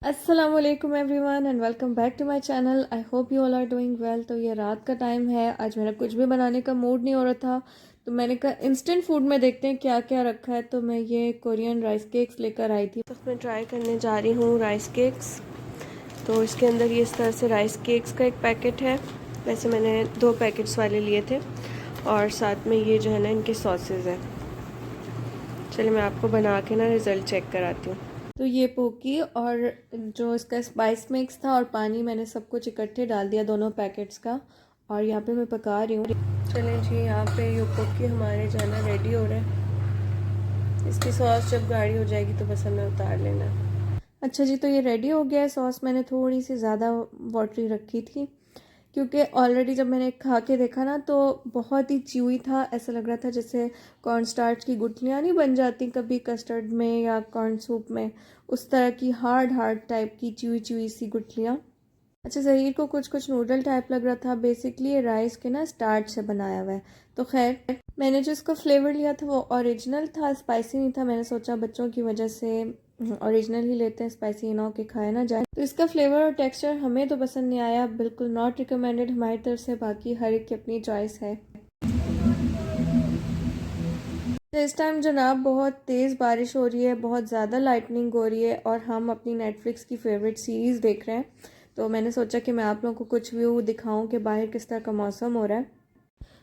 अस्सलाम वालेकुम everyone and welcome back to my channel. I hope you all are doing well. तो ये रात का टाइम है, आज मेरा कुछ भी बनाने का मूड नहीं हो रहा था, तो मैंने कहा इंस्टेंट फूड में देखते हैं क्या क्या रखा है। तो मैं ये कोरियन राइस केक्स लेकर आई थी, तो मैं ट्राई करने जा रही हूँ राइस केक्स। तो इसके अंदर ये इस तरह से राइस केक्स का एक पैकेट है। वैसे मैंने 2 पैकेट्स वाले लिए थे, और साथ में ये जो है ना इनके सॉसेज हैं। चलिए मैं आपको बना के ना रिज़ल्ट चेक कराती हूँ। तो ये पोकी और जो इसका स्पाइस मिक्स था और पानी, मैंने सब कुछ इकट्ठे डाल दिया दोनों पैकेट्स का, और यहाँ पे मैं पका रही हूँ। चलें जी, यहाँ पे ये पोकी हमारे जो है ना रेडी हो रहे हैं। इसकी सॉस जब गाढ़ी हो जाएगी तो बस हमें उतार लेना है। अच्छा जी, तो ये रेडी हो गया है। सॉस मैंने थोड़ी सी ज़्यादा वाटरी रखी थी, क्योंकि ऑलरेडी जब मैंने खा के देखा ना तो बहुत ही च्यूई था। ऐसा लग रहा था जैसे कॉर्न स्टार्च की गुठलियाँ नहीं बन जाती कभी कस्टर्ड में या कॉर्न सूप में, उस तरह की हार्ड हार्ड टाइप की च्यूई च्यूई सी गुठलियाँ। अच्छा, ज़हीर को कुछ कुछ नूडल टाइप लग रहा था। बेसिकली ये राइस के ना स्टार्च से बनाया हुआ है। तो खैर, मैंने जो इसका फ्लेवर लिया था वो ओरिजिनल था, स्पाइसी नहीं था। मैंने सोचा बच्चों की वजह से ओरिजिनल ही लेते हैं, स्पाइसी ना हो के खाया ना जाए। तो इसका फ्लेवर और टेक्सचर हमें तो पसंद नहीं आया, बिल्कुल नॉट रिकमेंडेड हमारी तरफ से। बाकी हर एक की अपनी चॉइस है। तो इस टाइम जनाब बहुत तेज़ बारिश हो रही है, बहुत ज़्यादा लाइटनिंग हो रही है, और हम अपनी नेटफ्लिक्स की फ़ेवरेट सीरीज़ देख रहे हैं। तो मैंने सोचा कि मैं आप लोगों को कुछ व्यू दिखाऊं कि बाहर किस तरह का मौसम हो रहा है।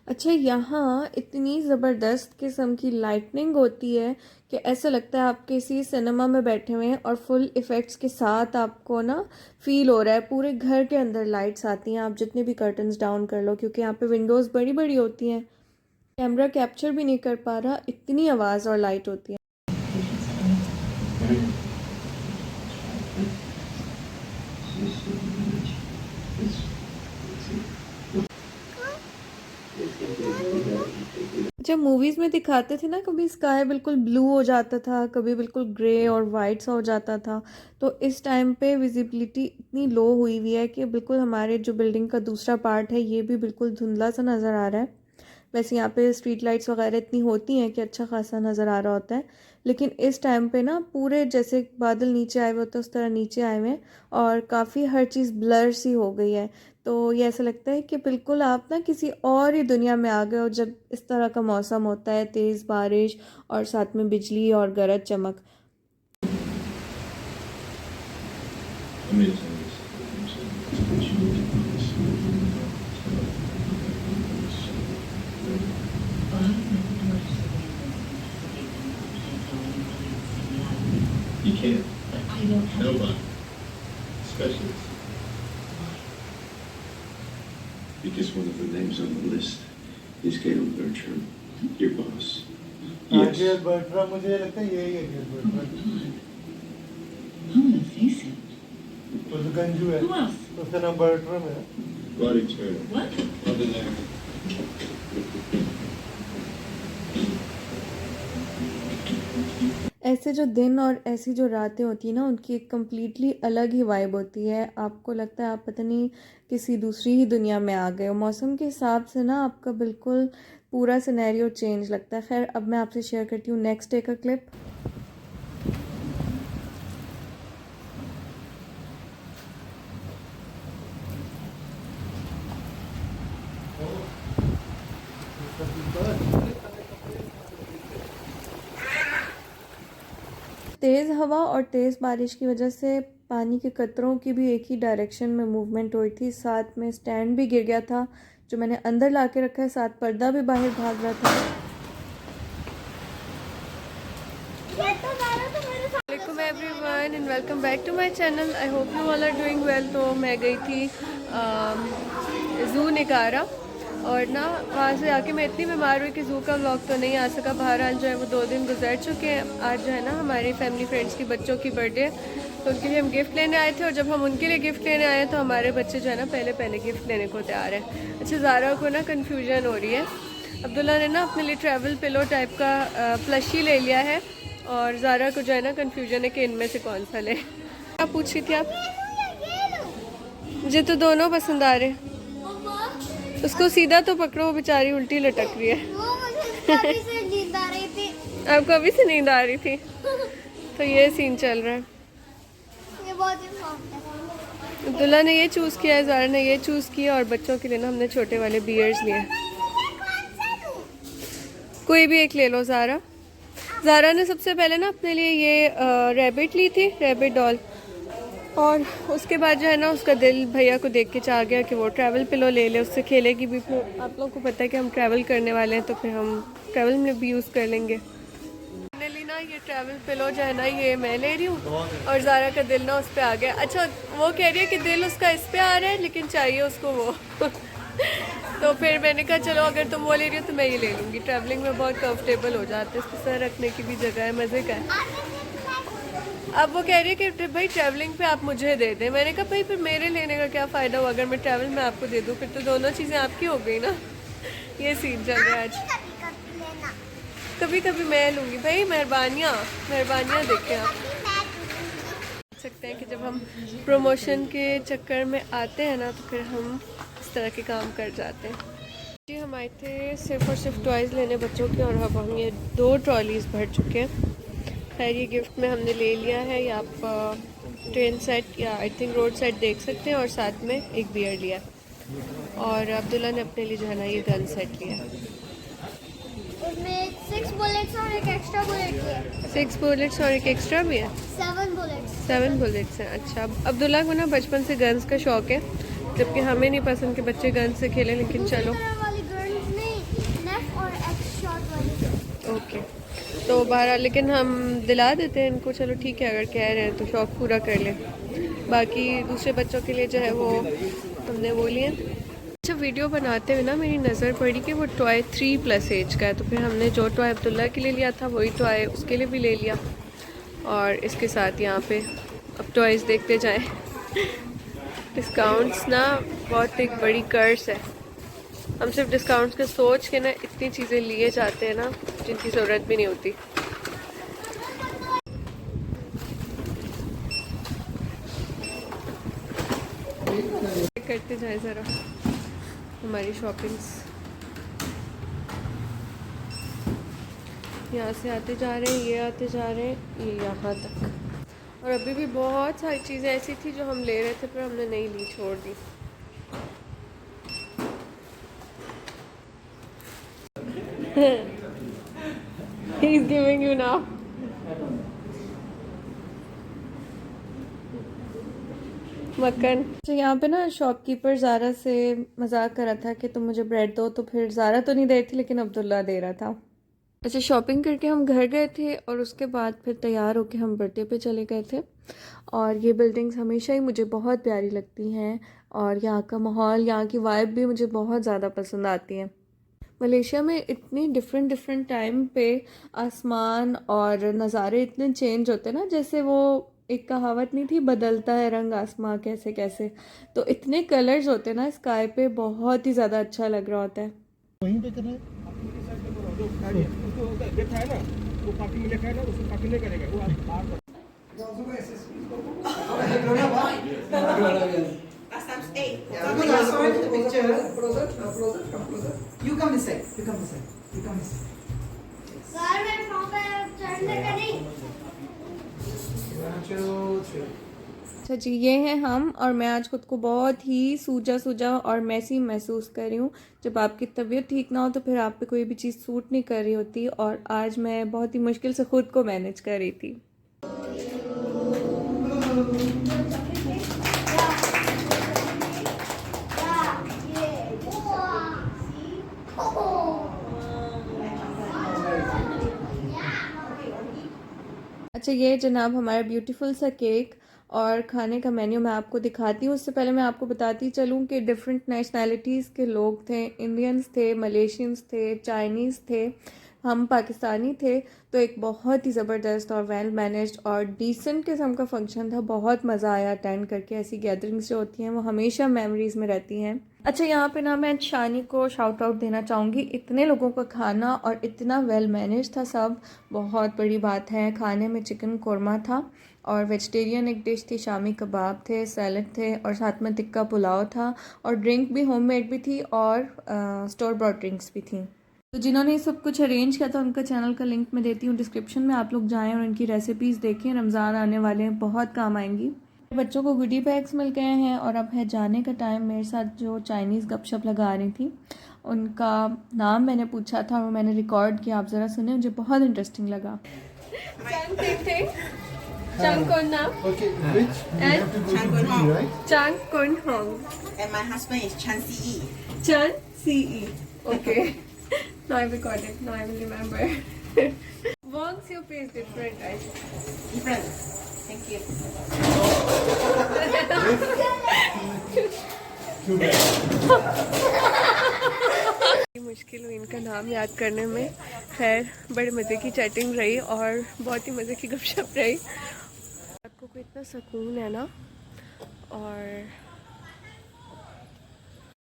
अच्छा, यहाँ इतनी ज़बरदस्त किस्म की लाइटनिंग होती है कि ऐसा लगता है आप किसी सिनेमा में बैठे हुए हैं, और फुल इफ़ेक्ट्स के साथ आपको ना फील हो रहा है। पूरे घर के अंदर लाइट्स आती हैं, आप जितने भी कर्टन्स डाउन कर लो, क्योंकि यहाँ पे विंडोज़ बड़ी बड़ी होती हैं। कैमरा कैप्चर भी नहीं कर पा रहा, इतनी आवाज़ और लाइट होती है। जब मूवीज़ में दिखाते थे ना, कभी स्काई बिल्कुल ब्लू हो जाता था, कभी बिल्कुल ग्रे और वाइट सा हो जाता था। तो इस टाइम पे विजिबिलिटी इतनी लो हुई हुई है कि बिल्कुल हमारे जो बिल्डिंग का दूसरा पार्ट है ये भी बिल्कुल धुंधला सा नज़र आ रहा है। वैसे यहाँ पे स्ट्रीट लाइट्स वगैरह इतनी होती हैं कि अच्छा खासा नज़र आ रहा होता है, लेकिन इस टाइम पे ना पूरे जैसे बादल नीचे आए हुए होते हैं उस तरह नीचे आए हुए हैं, और काफ़ी हर चीज़ ब्लर सी हो गई है। तो ये ऐसा लगता है कि बिल्कुल आप ना किसी और ही दुनिया में आ गए हो जब इस तरह का मौसम होता है, तेज़ बारिश और साथ में बिजली और गरज चमक। You can't. I don't have nobody. Especially. Because one of the names on the list is Gail Bertram, your boss. Yes. Gail Bertram, मुझे लगता है यही है Gail Bertram. Oh, let's face it. वो तो गंजू है. Who else? उसका नाम Bertram है. Roddy Turner. What? Other name. ऐसे जो दिन और ऐसी जो रातें होती हैं ना, उनकी एक कम्प्लीटली अलग ही वाइब होती है। आपको लगता है आप पता नहीं किसी दूसरी ही दुनिया में आ गए हो। मौसम के हिसाब से ना आपका बिल्कुल पूरा सिनेरियो चेंज लगता है। खैर, अब मैं आपसे शेयर करती हूँ नेक्स्ट डे का क्लिप। तेज़ हवा और तेज़ बारिश की वजह से पानी के कतरों की भी एक ही डायरेक्शन में मूवमेंट हुई थी। साथ में स्टैंड भी गिर गया था जो मैंने अंदर ला के रखा है, साथ पर्दा भी बाहर भाग रहा था। वालेकुम everyone and welcome back to my channel. I hope you all are doing well. तो मैं गई थी ज़ू निकारा, और ना वहाँ से आके मैं इतनी बीमार हुई कि ज़ू का व्लॉग तो नहीं आ सका। बहरहाल जो है वो 2 दिन गुजर चुके हैं। आज जो है ना हमारी फैमिली फ्रेंड्स की बच्चों की बर्थडे, तो उनके लिए हम गिफ्ट लेने आए थे, और जब हम उनके लिए गिफ्ट लेने आए तो हमारे बच्चे जो है ना पहले गिफ्ट लेने को तैयार है। अच्छा, ज़ारा को ना कन्फ्यूजन हो रही है। अब्दुल्ला ने ना अपने लिए ट्रैवल पिलो टाइप का प्लशी ले लिया है, और ज़ारा को जो है ना कन्फ्यूजन है कि इनमें से कौन सा ले। क्या पूछ रही थी आप? मुझे तो दोनों पसंद आ रहे। उसको सीधा तो पकड़ो, वो बेचारी उल्टी लटक रही है। आपको अभी से नींद आ रही थी? तो ये सीन चल रहा है। बहुत इम्पोर्टेंट है। अब्दुल्ला ने ये चूज़ किया है, ज़ारा ने ये चूज़ किया, और बच्चों के लिए ना हमने छोटे वाले बियर्स लिए। कोई भी एक ले लो ज़ारा। ज़ारा ने सबसे पहले ना अपने लिए ये रैबिट ली थी, रैबिट डॉल, और उसके बाद जो है ना उसका दिल भैया को देख के चाह गया कि वो ट्रैवल पिलो ले ले, उससे खेलेगी भी। फिर आप लोगों को पता है कि हम ट्रैवल करने वाले हैं, तो फिर हम ट्रैवल में भी यूज़ कर लेंगे। फाइनली ना ये ट्रैवल पिलो जो है ना ये मैं ले रही हूँ, और ज़ारा का दिल ना उस पर आ गया। अच्छा, वो कह रही है कि दिल उसका इस पर आ रहा है लेकिन चाहिए उसको वो तो फिर मैंने कहा चलो अगर तुम वो ले रही हो तो मैं ये ले लूँगी। ट्रैवलिंग में बहुत कंफर्टेबल हो जाते हैं, इस पर सर रखने की भी जगह है, मज़े का है। अब वो कह रही है कि भाई ट्रैवलिंग पे आप मुझे दे दें। मैंने कहा भाई फिर मेरे लेने का क्या फ़ायदा हुआ अगर मैं ट्रैवल में आपको दे दूँ, फिर तो दोनों चीज़ें आपकी हो गई ना। ये सीन चल रहा है आज। कभी कभी मैं लूँगी भाई, मेहरबानियाँ देखें आप। देख सकते हैं कि जब हम प्रमोशन के चक्कर में आते हैं ना तो फिर हम इस तरह के काम कर जाते हैं। जी हम आए थे सिर्फ और सिर्फ टॉयज़ लेने बच्चों के, और अब हम ये 2 ट्रॉलीज़ भर चुके हैं। खैर ये गिफ्ट में हमने ले लिया है, या आप ट्रेन सेट या आई थिंक रोड सेट देख सकते हैं, और साथ में एक बियर लिया। और अब्दुल्ला ने अपने लिए जो है ना ये गन सेट लिया। उसमें 6 बुलेट्स और एक एक्स्ट्रा बुलेट है। 6 बुलेट्स और एक एक्स्ट्रा भी है। 7 बुलेट्स हैं। अच्छा, अब्दुल्ला को ना बचपन से गन्स का शौक है, जबकि हमें नहीं पसंद कि बच्चे गन से खेलें, लेकिन चलो ओके। तो बहरहाल लेकिन हम दिला देते हैं इनको, चलो ठीक है, अगर कह रहे हैं तो शौक़ पूरा कर लें। बाकी दूसरे बच्चों के लिए जो है वो हमने वो लिए। अच्छा, वीडियो बनाते हुए ना मेरी नज़र पड़ी कि वो टॉय 3+ एज का है, तो फिर हमने जो टॉय अब्दुल्ला के लिए लिया था वही टॉय उसके लिए भी ले लिया। और इसके साथ यहाँ पे अब टॉयज़ देखते जाएं। डिस्काउंट्स ना बहुत एक बड़ी कर्स है। हम सिर्फ डिस्काउंट्स के सोच के ना इतनी चीज़ें लिए जाते हैं ना जिनकी ज़रूरत भी नहीं होती। करते जाए ज़रा हमारी शॉपिंग्स। यहाँ से आते जा रहे हैं, ये आते जा रहे हैं, ये यहाँ तक। और अभी भी बहुत सारी चीज़ें ऐसी थी जो हम ले रहे थे पर हमने नहीं ली, छोड़ दी। He's giving you now. मक्खन। तो यहाँ पे ना शॉपकीपर ज़ारा से मजाक कर रहा था कि तुम मुझे ब्रेड दो, तो फिर ज़ारा तो नहीं दे रही थी लेकिन अब्दुल्ला दे रहा था। अच्छा, शॉपिंग करके हम घर गए थे और उसके बाद फिर तैयार होके हम बर्थडे पे चले गए थे। और ये बिल्डिंग्स हमेशा ही मुझे बहुत प्यारी लगती हैं, और यहाँ का माहौल, यहाँ की वाइब भी मुझे बहुत ज़्यादा पसंद आती है। मलेशिया में इतनी डिफरेंट टाइम पे आसमान और नज़ारे इतने चेंज होते हैं ना, जैसे वो एक कहावत नहीं थी, बदलता है रंग आसमां कैसे कैसे। तो इतने कलर्स होते हैं ना स्काई पे, बहुत ही ज़्यादा अच्छा लग रहा होता है। वहीं पे करना है, उसको देखा है ना, वो पार्किंग में लिखा है ना, उसको पार्किंग नहीं करेगा वो आप You come this side. You come this side. You come this side. Sir मैं वहाँ पे चढ़ने का नहीं। 1, 2, 3. अच्छा जी, ये हैं हम, और मैं आज खुद को बहुत ही सूजा और मैसी महसूस कर रही हूँ। जब आपकी तबीयत ठीक ना हो तो फिर आप पे कोई भी चीज़ सूट नहीं कर रही होती, और आज मैं बहुत ही मुश्किल से खुद को मैनेज कर रही थी। अच्छा, ये जनाब हमारा ब्यूटीफुल सा केक और खाने का मेन्यू मैं आपको दिखाती हूँ। उससे पहले मैं आपको बताती चलूँ कि डिफरेंट नेशनैलिटीज़ के लोग थे, इंडियंस थे, मलेशियंस थे, चाइनीज़ थे, हम पाकिस्तानी थे। तो एक बहुत ही ज़बरदस्त और वेल मैनेज्ड और डिसेंट किस्म का फंक्शन था। बहुत मज़ा आया अटेंड करके। ऐसी गैदरिंग्स जो होती हैं वो हमेशा मेमोरीज़ में रहती हैं। अच्छा, यहाँ पे ना मैं शानी को शाउट आउट देना चाहूँगी। इतने लोगों का खाना और इतना वेल मैनेज था सब, बहुत बड़ी बात है। खाने में चिकन कोरमा था, और वेजिटेरियन एक डिश थी, शामी कबाब थे, सैलड थे, और साथ में टिक्का पुलाव था, और ड्रिंक भी होममेड भी थी, और स्टोर ब्रॉट ड्रिंक्स भी थी। तो जिन्होंने ये सब कुछ अरेंज किया था उनका चैनल का लिंक मैं देती हूँ डिस्क्रिप्शन में, आप लोग जाएं और उनकी रेसिपीज़ देखें। रमज़ान आने वाले हैं, बहुत काम आएंगी। बच्चों को गुडी बैग्स मिल गए हैं और अब है जाने का टाइम। मेरे साथ जो चाइनीज़ गपशप लगा रही थी उनका नाम मैंने पूछा था और मैंने रिकॉर्ड किया, आप ज़रा सुने, मुझे बहुत इंटरेस्टिंग लगा। Chang Kun Nam Okay, which we have to go Chang to Kun B, Hong. right? Chang Kun Hong And my husband is Chan Si Chan CE. Okay. Now I got it. Now I will remember. Wong's your face different, I think. Different. Thank you. मुश्किल हुई इनका नाम याद करने में। खैर बड़े मज़े की चैटिंग रही और बहुत ही मज़े की गपशप रही। आपको को इतना सुकून है ना। और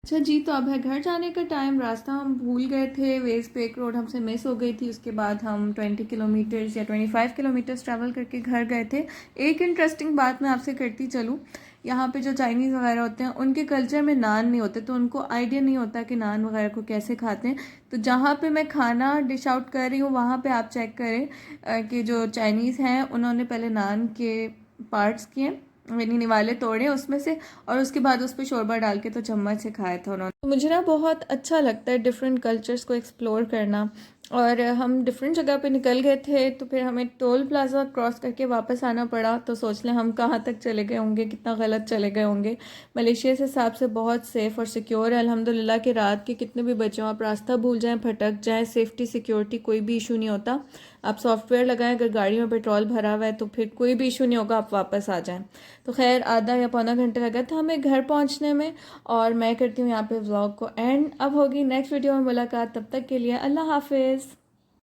अच्छा जी, तो अब है घर जाने का टाइम। रास्ता हम भूल गए थे, वेस्ट पेक रोड हमसे मिस हो गई थी। उसके बाद हम 20 किलोमीटर्स या 25 किलोमीटर्स ट्रैवल करके घर गए थे। एक इंटरेस्टिंग बात मैं आपसे करती चलूँ, यहाँ पे जो चाइनीज़ वगैरह होते हैं उनके कल्चर में नान नहीं होते, तो उनको आइडिया नहीं होता कि नान वगैरह को कैसे खाते हैं। तो जहाँ पे मैं खाना डिश आउट कर रही हूँ वहाँ पे आप चेक करें कि जो चाइनीज़ हैं उन्होंने पहले नान के पार्ट्स किए, यानी निवाले तोड़े उसमें से, और उसके बाद उस पर शोरबा डाल के तो चम्मच से खाया था उन्होंने। तो मुझे ना बहुत अच्छा लगता है डिफरेंट कल्चर्स को एक्सप्लोर करना। और हम डिफरेंट जगह पे निकल गए थे, तो फिर हमें टोल प्लाजा क्रॉस करके वापस आना पड़ा। तो सोच लें हम कहाँ तक चले गए होंगे, कितना गलत चले गए होंगे। मलेशिया से हिसाब से बहुत सेफ़ और सिक्योर है अल्हम्दुलिल्लाह। कि रात के कितने भी बच्चों आप रास्ता भूल जाएं, भटक जाएं, सेफ्टी सिक्योरिटी कोई भी इशू नहीं होता। आप सॉफ्टवेयर लगाएं, अगर गाड़ी में पेट्रोल भरा हुआ है तो फिर कोई भी इशू नहीं होगा, आप वापस आ जाएं। तो खैर आधा या पौना घंटा लगा था हमें घर पहुंचने में। और मैं करती हूँ यहाँ पे व्लॉग को एंड। अब होगी नेक्स्ट वीडियो में मुलाकात, तब तक के लिए अल्लाह हाफिज़।